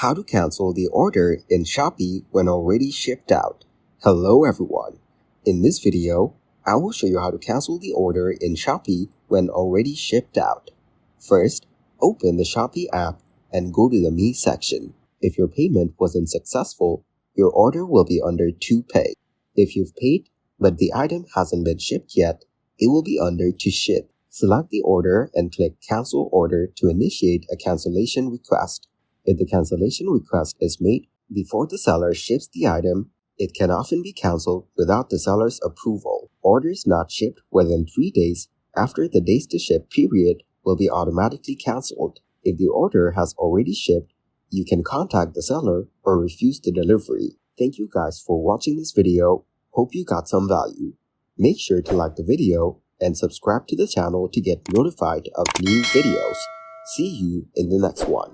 How to cancel the order in Shopee when already shipped out. Hello everyone. In this video, I will show you how to cancel the order in Shopee when already shipped out. First, open the Shopee app and go to the Me section. If your payment wasn't successful, your order will be under To Pay. If you've paid but the item hasn't been shipped yet, it will be under To Ship. Select the order and click Cancel Order to initiate a cancellation request. If the cancellation request is made before the seller ships the item, it can often be canceled without the seller's approval. Orders not shipped within 3 days after the days to ship period will be automatically canceled. If the order has already shipped, you can contact the seller or refuse the delivery. Thank you guys for watching this video. Hope you got some value. Make sure to like the video and subscribe to the channel to get notified of new videos. See you in the next one.